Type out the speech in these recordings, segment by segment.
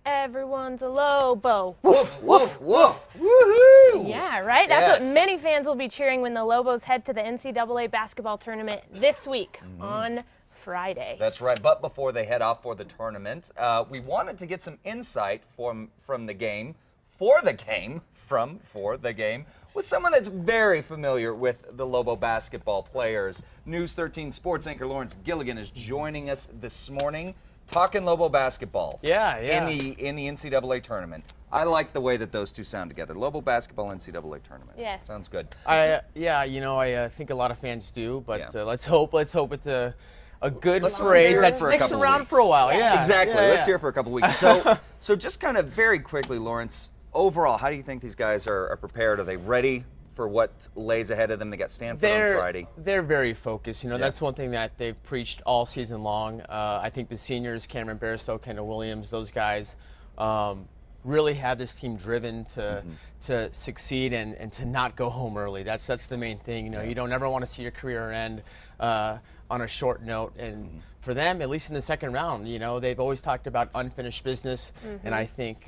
Everyone's a Lobo. Woof, woof, woof. Woohoo! Yeah, right? That's what many fans will be cheering when the Lobos head to the NCAA basketball tournament this week on Friday. That's right. But before they head off for the tournament, we wanted to get some insight for the game with someone that's very familiar with the Lobo basketball players. News 13 sports anchor Lawrence Gilligan is joining us this morning, talking Lobo basketball. Yeah. In the NCAA tournament. I like the way that those two sound together. Lobo basketball NCAA tournament. Yes. Sounds good. I think a lot of fans do, but let's hope it's a good phrase that sticks around for a while. Yeah. Exactly. Yeah, Let's hear it for a couple weeks. So just kind of very quickly, Lawrence, overall, how do you think these guys are prepared? Are they ready for what lays ahead of them? They got Stanford on Friday. They're very focused. That's one thing that they've preached all season long. I think the seniors, Cameron Barstow, Kendall Williams, those guys really have this team driven to succeed and to not go home early. That's the main thing. You don't ever want to see your career end on a short note. And for them, at least in the second round, they've always talked about unfinished business. And I think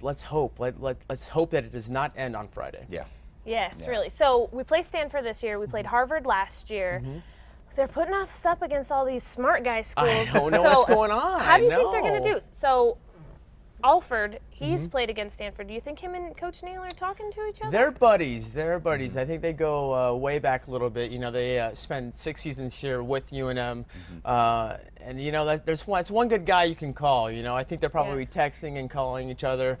let's hope that it does not end on Friday. Yeah. Yes, really. So we played Stanford this year. We played Harvard last year. They're putting us up against all these smart guy schools. I don't know what's going on. How do you think they're going to do? So Alford, he's played against Stanford. Do you think him and Coach Neal are talking to each other? They're buddies. I think they go way back a little bit. They spent 6 seasons here with UNM. And there's one good guy you can call. I think they're probably texting and calling each other.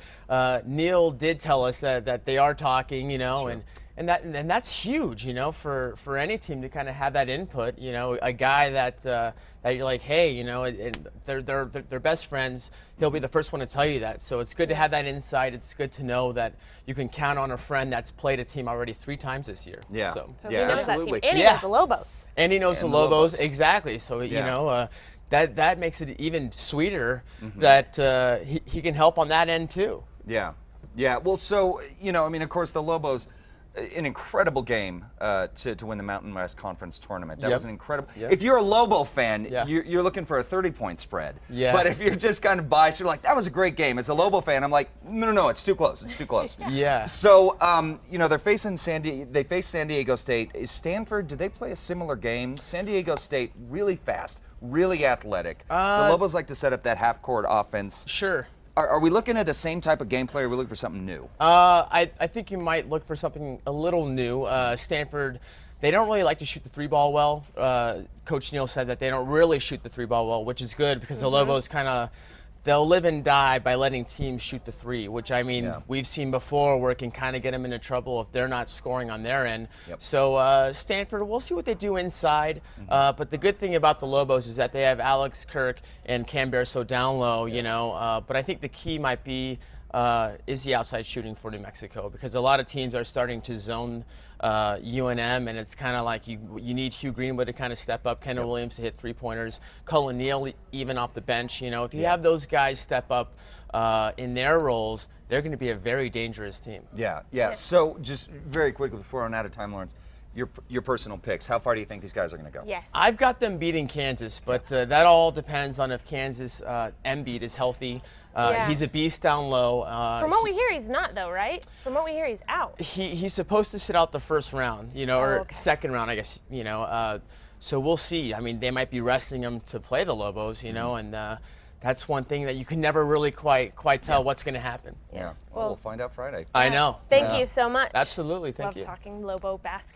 Neal did tell us that they are talking. Sure. And that's huge. For any team to kind of have that input. A guy that you're like, hey, they're best friends. He'll be the first one to tell you that. So it's good to have that insight. It's good to know that you can count on a friend that's played a team already 3 times this year. Yeah. So yeah, he knows absolutely. that team. And he knows the Lobos. And he knows the Lobos. Exactly. So, that makes it even sweeter that he can help on that end too. Yeah. Yeah. Well, so, of course, the Lobos, an incredible game to win the Mountain West Conference tournament. That was an incredible. If you're a Lobo fan, you're looking for a 30-point spread. Yeah. But if you're just kind of biased, you're like, that was a great game. As a Lobo fan, I'm like, no, it's too close. It's too close. Yeah. So, they're facing They face San Diego State. Is Stanford? Do they play a similar game? San Diego State really fast, really athletic. The Lobos like to set up that half-court offense. Sure. Are we looking at the same type of gameplay, or are we looking for something new? I think you might look for something a little new. Stanford, they don't really like to shoot the 3-ball well. Coach Neal said that they don't really shoot the 3-ball well, which is good because the Lobos they'll live and die by letting teams shoot the 3, which we've seen before where it can kind of get them into trouble if they're not scoring on their end. So Stanford, we'll see what they do inside. But the good thing about the Lobos is that they have Alex Kirk and Cam Barstow down low, but I think the key might be is the outside shooting for New Mexico, because a lot of teams are starting to zone UNM, and it's kind of like you need Hugh Greenwood to kind of step up, Kendall Williams to hit 3-pointers, Cullen Neal even off the bench. If you have those guys step up in their roles, they're going to be a very dangerous team. Yeah. So just very quickly before we're out of time, Lawrence, your personal picks. How far do you think these guys are going to go? Yes. I've got them beating Kansas, but that all depends on if Kansas Embiid is healthy. He's a beast down low. From what we hear, he's not, though, right? From what we hear, he's out. He's supposed to sit out the first round, or second round, I guess, so we'll see. They might be resting him to play the Lobos, and that's one thing that you can never really quite tell what's going to happen. Yeah. Well, we'll find out Friday. I know. Thank you so much. Absolutely. Thank you. Love talking Lobo basketball.